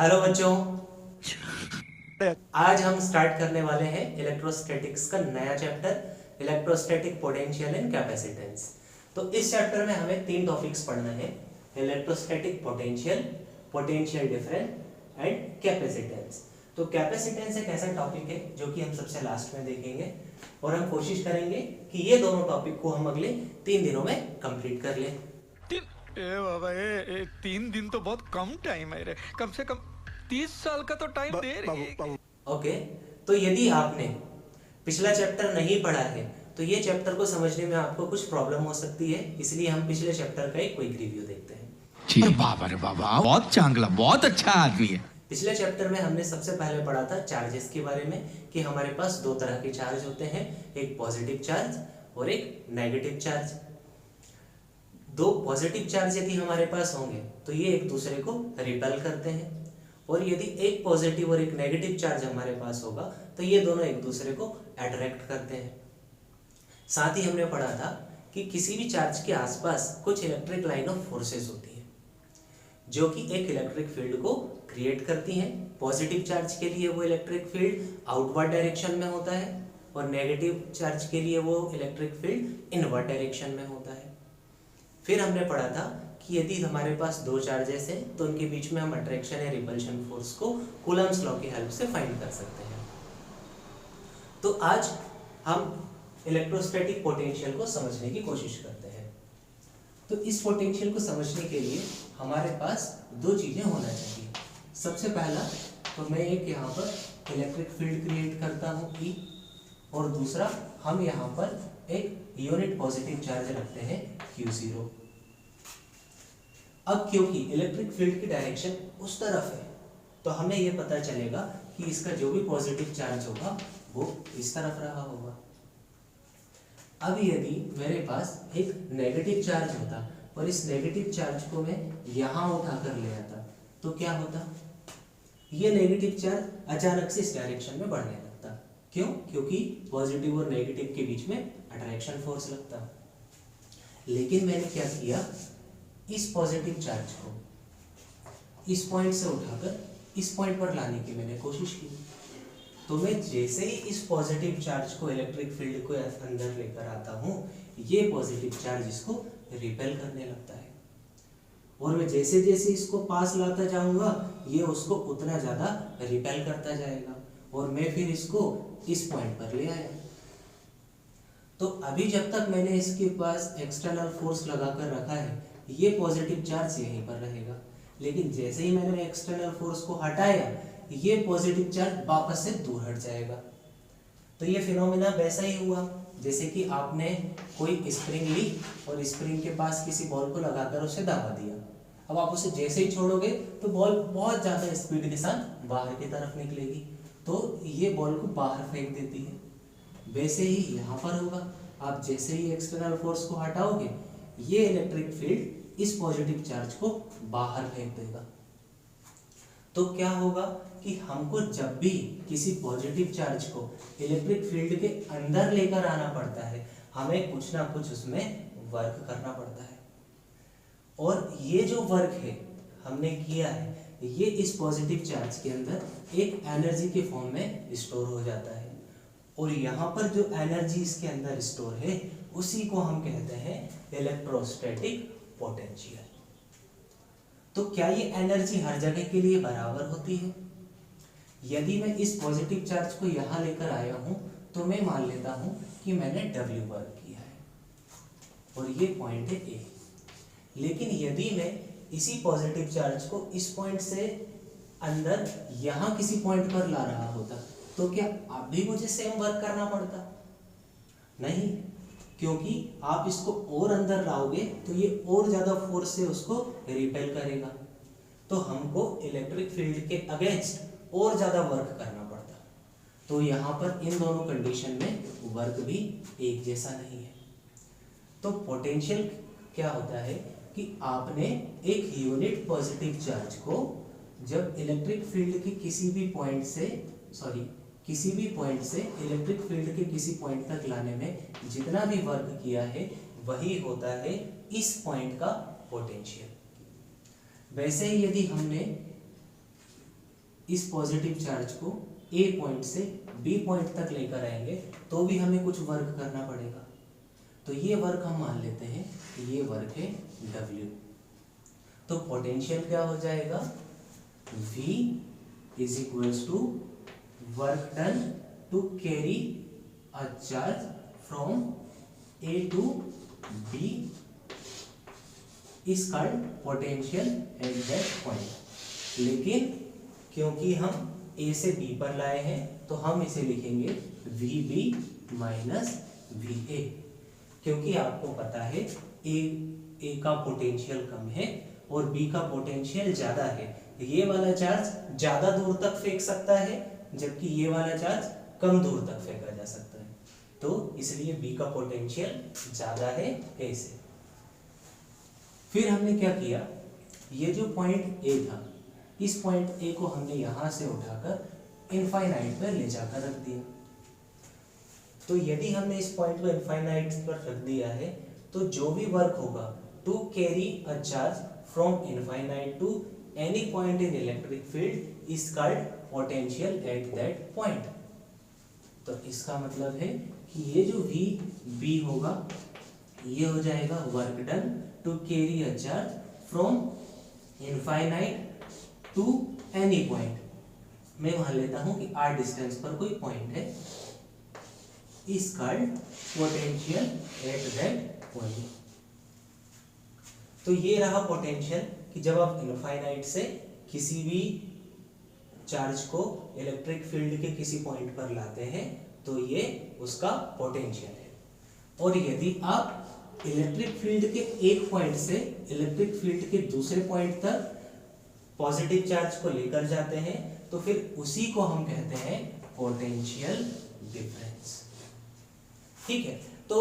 Hello बच्चों। आज हम स्टार्ट करने वाले हैं इलेक्ट्रोस्टैटिक्स का नया chapter, electrostatic potential and capacitance. तो इस चैप्टर में हमें तीन टॉपिक्स पढ़ना है: electrostatic potential, potential difference and capacitance. तो कैपेसिटेंस एक ऐसा टॉपिक है जो कि हम सबसे लास्ट में देखेंगे और हम कोशिश करेंगे कि ये दोनों टॉपिक को हम अगले 3 दिनों में कंप्लीट कर लें। ए बाबा ए 3 दिन तो बहुत कम टाइम है रे। कम से कम 30 साल का तो टाइम दे रे। ओके, तो यदि आपने पिछला चैप्टर नहीं पढ़ा है तो ये चैप्टर को समझने में आपको कुछ प्रॉब्लम हो सकती है, इसलिए हम पिछले चैप्टर का एक क्विक रिव्यू देखते हैं। अरे बाबा रे बाबा, बहुत चांगला, बहुत अच्छा आदमी है। पिछले चैप्टर में हमने सबसे पहले पढ़ा था चार्जेस के बारे में कि हमारे पास दो तरह के चार्ज होते हैं, एक पॉजिटिव चार्ज और एक नेगेटिव चार्ज। दो पॉजिटिव चार्ज यदि हमारे पास होंगे तो ये एक दूसरे को रिपेल करते हैं, और यदि एक पॉजिटिव और एक नेगेटिव चार्ज हमारे पास होगा तो ये दोनों एक दूसरे को अट्रैक्ट करते हैं। साथ ही हमने पढ़ा था कि किसी भी चार्ज के आसपास कुछ इलेक्ट्रिक लाइन ऑफ फोर्सेस होती हैं जो कि एक इलेक्ट्रिक फील्ड को क्रिएट करती हैं। पॉजिटिव चार्ज के लिए वो इलेक्ट्रिक फील्ड आउटवर्ड डायरेक्शन में होता है और नेगेटिव चार्ज के लिए वो इलेक्ट्रिक फील्ड इनवर्ड डायरेक्शन में होता है। फिर हमने पढ़ा था कि यदि हमारे पास दो चार्जेस हैं तो उनके बीच में हम अट्रैक्शन या रिपल्शन फोर्स को कूलम्स लॉ की हेल्प से फाइंड कर सकते हैं। तो आज हम इलेक्ट्रोस्टैटिक पोटेंशियल को समझने की कोशिश करते हैं। तो इस पोटेंशियल को समझने के लिए हमारे पास दो चीजें होना चाहिए। सबसे पहला तो मैं एक यहाँ पर इलेक्ट्रिक फील्ड क्रिएट करता हूँ E, और दूसरा हम यहाँ पर एक यूनिट पॉजिटिव चार्ज रखते हैं Q0। अब क्योंकि इलेक्ट्रिक फील्ड की डायरेक्शन उस तरफ है तो हमें यह पता चलेगा कि इसका जो भी पॉजिटिव चार्ज होगा वो इस तरफ रहा होगा। अब यदि मेरे पास एक नेगेटिव चार्ज होता और इस नेगेटिव चार्ज को मैं यहाँ उठाकर ले आता तो क्या होता? ये नेगेटिव चार्ज अचानक से इस डायरेक्शन में बढ़ने लगता। क्यों? क्योंकि पॉजिटिव और नेगेटिव के बीच में अट्रैक्शन फोर्स लगता। लेकिन मैंने क्या किया, इस पॉजिटिव चार्ज को इस पॉइंट से उठाकर इस पॉइंट पर लाने की मैंने कोशिश की। तो मैं जैसे ही इस पॉजिटिव चार्ज को इलेक्ट्रिक फील्ड को अंदर लेकर आता हूँ, ये पॉजिटिव चार्ज इसको रिपेल करने लगता है, और मैं जैसे जैसे इसको पास लाता जाऊंगा ये उसको उतना ज्यादा रिपेल करता जाएगा, और मैं फिर इसको इस पॉइंट पर ले आया। तो अभी जब तक मैंने इसके पास एक्सटर्नल फोर्स लगाकर रखा है ये पॉजिटिव चार्ज यहीं पर रहेगा, लेकिन जैसे ही मैंने एक्सटर्नल फोर्स को हटाया ये पॉजिटिव चार्ज वापस से दूर हट जाएगा। तो ये फिनोमेना वैसा ही हुआ जैसे कि आपने कोई स्प्रिंग ली और स्प्रिंग के पास किसी बॉल को लगाकर उसे दबा दिया। अब आप उसे जैसे ही छोड़ोगे तो बॉल बहुत ज़्यादा स्पीड के साथ बाहर की तरफ निकलेगी, तो ये बॉल को बाहर फेंक देती है। वैसे ही यहाँ पर होगा, आप जैसे ही एक्सटर्नल फोर्स को हटाओगे ये इलेक्ट्रिक फील्ड इस पॉजिटिव चार्ज को बाहर फेंक देगा। तो क्या होगा कि हमको जब भी किसी पॉजिटिव चार्ज को इलेक्ट्रिक फील्ड के अंदर लेकर आना पड़ता है हमें कुछ ना कुछ उसमें वर्क करना पड़ता है, और ये जो वर्क है हमने किया है ये इस पॉजिटिव चार्ज के अंदर एक एनर्जी के फॉर्म में स्टोर हो जाता है, और यहाँ पर जो एनर्जी इसके अंदर स्टोर है उसी को हम कहते हैं इलेक्ट्रोस्टैटिक पोटेंशियल। तो क्या ये एनर्जी हर जगह के लिए बराबर होती है? यदि मैं इस पॉजिटिव चार्ज को यहाँ लेकर आया हूँ तो मैं मान लेता हूँ कि मैंने W वर्क किया है और ये पॉइंट है A। लेकिन यदि मैं इसी पॉजिटिव चार्ज को इस पॉइंट से अंदर यहाँ किसी पॉइंट पर ला रहा होता तो क्या अब भी मुझे सेम वर्क करना पड़ता? नहीं, क्योंकि आप इसको और अंदर लाओगे तो ये और ज्यादा फोर्स से उसको रिपेल करेगा, तो हमको इलेक्ट्रिक फील्ड के अगेंस्ट और ज्यादा वर्क करना पड़ता। तो यहाँ पर इन दोनों कंडीशन में वर्क भी एक जैसा नहीं है। तो पोटेंशियल क्या होता है कि आपने एक यूनिट पॉजिटिव चार्ज को जब इलेक्ट्रिक फील्ड के किसी भी पॉइंट से इलेक्ट्रिक फील्ड के किसी पॉइंट तक लाने में जितना भी वर्क किया है वही होता है इस पॉइंट का पोटेंशियल। वैसे ही यदि हमने इस पॉजिटिव चार्ज को ए पॉइंट से बी पॉइंट तक लेकर आएंगे तो भी हमें कुछ वर्क करना पड़ेगा। तो ये वर्क हम मान लेते हैं कि ये वर्क है W। तो पोटेंशियल क्या हो जाएगा, V is equals to work done to carry a charge from A to B is called potential at that point. लेकिन क्योंकि हम A से B पर लाए हैं तो हम इसे लिखेंगे VB माइनस VA, क्योंकि आपको पता है A का पोटेंशियल कम है और B का पोटेंशियल ज़्यादा है। ये वाला चार्ज ज़्यादा दूर तक फेंक सकता है जबकि ये वाला चार्ज कम दूर तक फेंका जा सकता है, तो इसलिए B का पोटेंशियल ज़्यादा है A से। फिर हमने क्या किया, ये जो पॉइंट A था, इस पॉइंट A को हमने यहाँ से उठाकर इनफाइनाइट पर ले जाकर रख दिया। तो यदि हमने इस पॉइंट को इनफाइनाइट पर रख दिया है तो जो भी वर्क होगा to carry a charge from infinite to any point in electric field is called potential at that point. तो इसका मतलब है कि ये जो VB होगा ये हो जाएगा work done to carry a charge from infinite to any point. मैं मान लेता हूं कि r डिस्टेंस पर कोई पॉइंट है, is called potential at that point। तो ये रहा पोटेंशियल कि जब आप इनफाइनाइट से किसी भी चार्ज को इलेक्ट्रिक फील्ड के किसी पॉइंट पर लाते हैं तो ये उसका पोटेंशियल है। और यदि आप इलेक्ट्रिक फील्ड के एक पॉइंट से इलेक्ट्रिक फील्ड के दूसरे पॉइंट तक पॉजिटिव चार्ज को लेकर जाते हैं तो फिर उसी को हम कहते हैं पोटेंशियल डिफरेंस। ठीक है, तो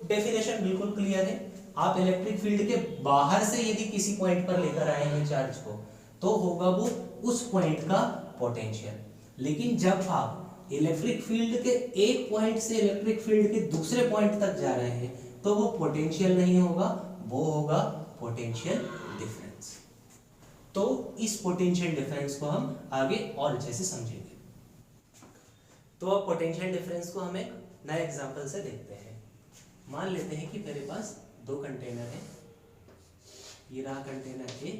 डेफिनेशन बिल्कुल क्लियर है। आप इलेक्ट्रिक फील्ड के बाहर से यदि किसी पॉइंट पर लेकर आए हैं चार्ज को तो होगा वो उस पॉइंट का पोटेंशियल। लेकिन जब आप इलेक्ट्रिक फील्ड के एक पॉइंट से इलेक्ट्रिक फील्ड के दूसरे पॉइंट तक जा रहे हैं तो वो पोटेंशियल नहीं होगा, वो होगा पोटेंशियल डिफरेंस। तो इस पोटेंशियल डिफरेंस को हम आगे और अच्छे से समझेंगे। तो अब पोटेंशियल डिफरेंस को हम एक नए एग्जांपल से देखते हैं। मान लेते हैं कि मेरे पास दो कंटेनर है, ये रहा कंटेनर A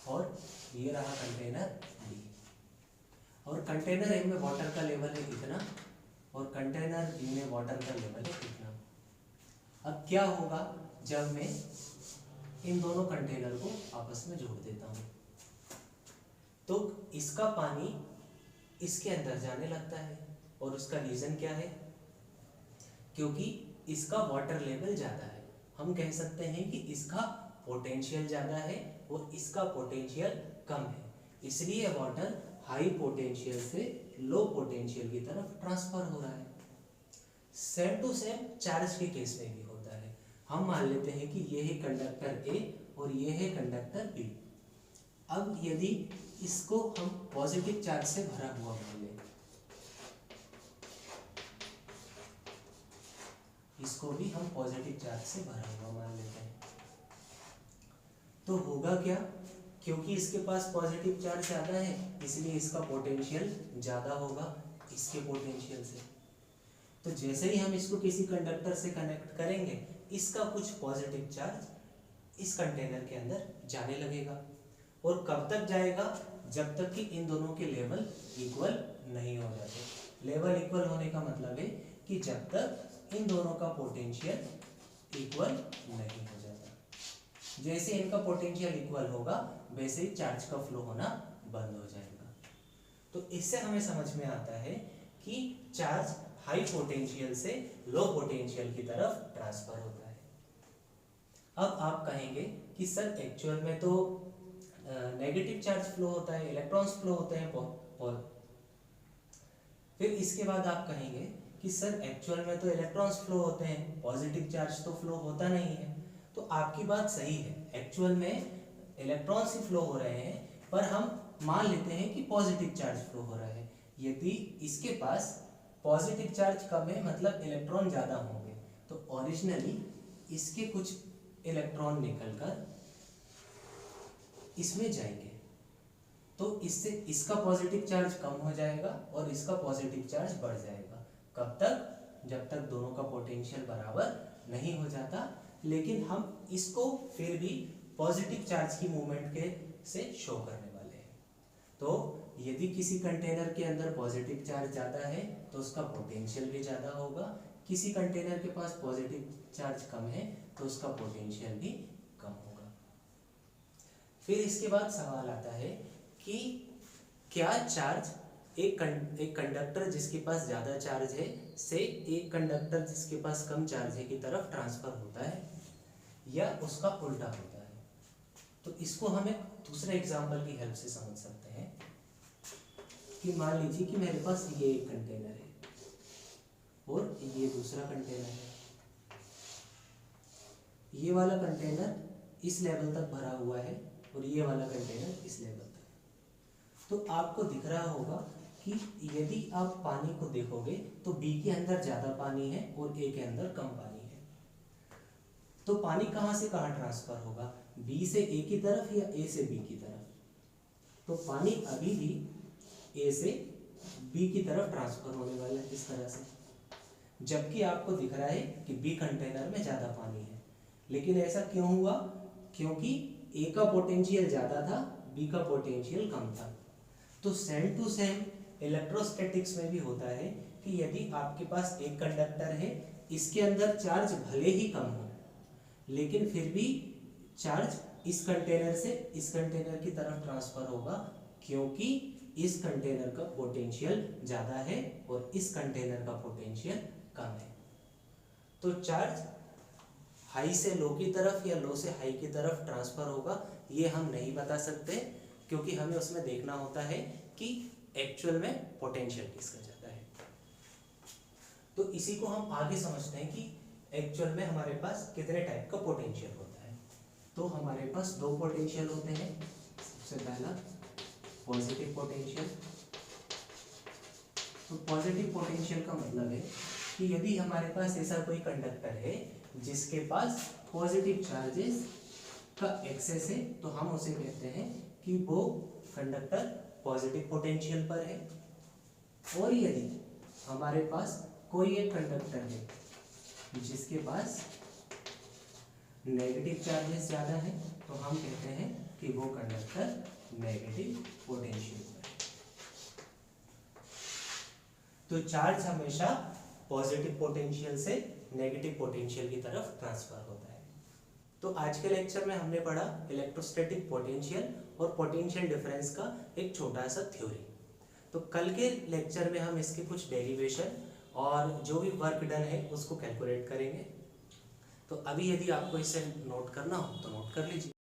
और ये रहा कंटेनर B। और कंटेनर A में वाटर का लेवल है इतना और कंटेनर B में वाटर का लेवल है इतना। अब क्या होगा जब मैं इन दोनों कंटेनर को आपस में जोड़ देता हूँ, तो इसका पानी इसके अंदर जाने लगता है और उसका रीजन क्या है, क्योंकि इसका वाटर लेवल ज़्यादा है। हम कह सकते हैं कि इसका पोटेंशियल ज़्यादा है और इसका पोटेंशियल कम है, इसलिए वाटर हाई पोटेंशियल से लो पोटेंशियल की तरफ ट्रांसफर हो रहा है। सेम टू सेम चार्ज के केस में भी होता है। हम मान लेते हैं कि ये है कंडक्टर A और ये है कंडक्टर B। अब यदि इसको हम पॉजिटिव चार्ज से भरा हुआ मान लें, इसको भी हम पॉजिटिव चार्ज से भरा हुआ मान लेते हैं, तो होगा क्या, क्योंकि इसके पास पॉजिटिव चार्ज ज़्यादा है इसलिए इसका पोटेंशियल ज़्यादा होगा इसके पोटेंशियल से। तो जैसे ही हम इसको किसी कंडक्टर से कनेक्ट करेंगे इसका कुछ पॉजिटिव चार्ज इस कंटेनर के अंदर जाने लगेगा। और कब तक जाएगा, जब तक कि इन दोनों के लेवल इक्वल नहीं हो जाते। लेवल इक्वल होने का मतलब है कि जब तक इन दोनों का पोटेंशियल इक्वल नहीं हो जाता। जैसे इनका पोटेंशियल इक्वल होगा वैसे ही चार्ज का फ्लो होना बंद हो जाएगा। तो इससे हमें समझ में आता है कि चार्ज हाई पोटेंशियल से लो पोटेंशियल की तरफ ट्रांसफर होता है। अब आप कहेंगे कि सर एक्चुअल में तो नेगेटिव चार्ज फ्लो होता है, इलेक्ट्रॉन्स फ्लो होते हैं और फिर इसके बाद आप कहेंगे कि सर एक्चुअल में तो इलेक्ट्रॉन्स फ्लो होते हैं, पॉजिटिव चार्ज तो फ्लो होता नहीं है। तो आपकी बात सही है, एक्चुअल में इलेक्ट्रॉन्स ही फ्लो हो रहे हैं, पर हम मान लेते हैं कि पॉजिटिव चार्ज फ्लो हो रहा है। यदि इसके पास पॉजिटिव चार्ज कम है मतलब इलेक्ट्रॉन ज़्यादा होंगे, तो ओरिजिनली इसके कुछ इलेक्ट्रॉन निकलकर इसमें जाएंगे तो इससे इसका पॉजिटिव चार्ज कम हो जाएगा और इसका पॉजिटिव चार्ज बढ़ जाएगा। कब तक? जब तक दोनों का पोटेंशियल बराबर नहीं हो जाता। लेकिन हम इसको फिर भी पॉजिटिव चार्ज की मूवमेंट के से शो करने वाले हैं। तो यदि किसी कंटेनर के अंदर पॉजिटिव चार्ज ज़्यादा है तो उसका पोटेंशियल भी ज़्यादा होगा, किसी कंटेनर के पास पॉजिटिव चार्ज कम है तो उसका पोटेंशियल भी कम होगा। फिर इसके बाद सवाल आता है कि क्या चार्ज एक कंडक्टर जिसके पास ज़्यादा चार्ज है से एक कंडक्टर जिसके पास कम चार्ज है की तरफ ट्रांसफ़र होता है या उसका उल्टा होता है? तो इसको हम एक दूसरे एग्जाम्पल की हेल्प से समझ सकते हैं कि मान लीजिए कि मेरे पास ये एक कंटेनर है और ये दूसरा कंटेनर है। ये वाला कंटेनर इस लेवल तक भरा हुआ है और ये वाला कंटेनर इस लेवल तक। तो आपको दिख रहा होगा कि यदि आप पानी को देखोगे तो बी के अंदर ज़्यादा पानी है और ए के अंदर कम पानी है। तो पानी कहाँ से कहाँ ट्रांसफ़र होगा? बी से ए की तरफ या ए से बी की तरफ? तो पानी अभी भी ए से बी की तरफ ट्रांसफ़र होने वाला है इस तरह से, जबकि आपको दिख रहा है कि बी कंटेनर में ज़्यादा पानी है। लेकिन ऐसा क्यों हुआ? क्योंकि ए का पोटेंशियल ज़्यादा था, बी का पोटेंशियल कम था। तो सेम टू सेम इलेक्ट्रोस्टैटिक्स में भी होता है कि यदि आपके पास एक कंडक्टर है, इसके अंदर चार्ज भले ही कम हो लेकिन फिर भी चार्ज इस कंटेनर से इस कंटेनर की तरफ ट्रांसफ़र होगा, क्योंकि इस कंटेनर का पोटेंशियल ज़्यादा है और इस कंटेनर का पोटेंशियल कम है। तो चार्ज हाई से लो की तरफ या लो से हाई की तरफ ट्रांसफ़र होगा, ये हम नहीं बता सकते, क्योंकि हमें उसमें देखना होता है कि एक्चुअल में पोटेंशियल किसका ज़्यादा है। तो इसी को हम आगे समझते हैं कि एक्चुअल में हमारे पास कितने टाइप का पोटेंशियल होता है। तो हमारे पास दो पोटेंशियल होते हैं। सबसे पहला पॉजिटिव पोटेंशियल। तो पॉजिटिव पोटेंशियल का मतलब है कि यदि हमारे पास ऐसा कोई कंडक्टर है जिसके पास पॉजिटिव चार्जेस का एक्सेस है, तो हम उसे कहते हैं कि वो कंडक्टर पॉजिटिव पोटेंशियल पर है। और यदि हमारे पास कोई एक कंडक्टर है जिसके पास नेगेटिव चार्जेस ज़्यादा है, तो हम कहते हैं कि वो कंडक्टर नेगेटिव पोटेंशियल पर है। तो चार्ज हमेशा पॉजिटिव पोटेंशियल से नेगेटिव पोटेंशियल की तरफ ट्रांसफर होता है। तो आज के लेक्चर में हमने पढ़ा इलेक्ट्रोस्टैटिक पोटेंशियल और पोटेंशियल डिफरेंस का एक छोटा सा थ्योरी। तो कल के लेक्चर में हम इसके कुछ डेरिवेशन और जो भी वर्क डन है उसको कैलकुलेट करेंगे। तो अभी यदि आपको इसे नोट करना हो तो नोट कर लीजिए।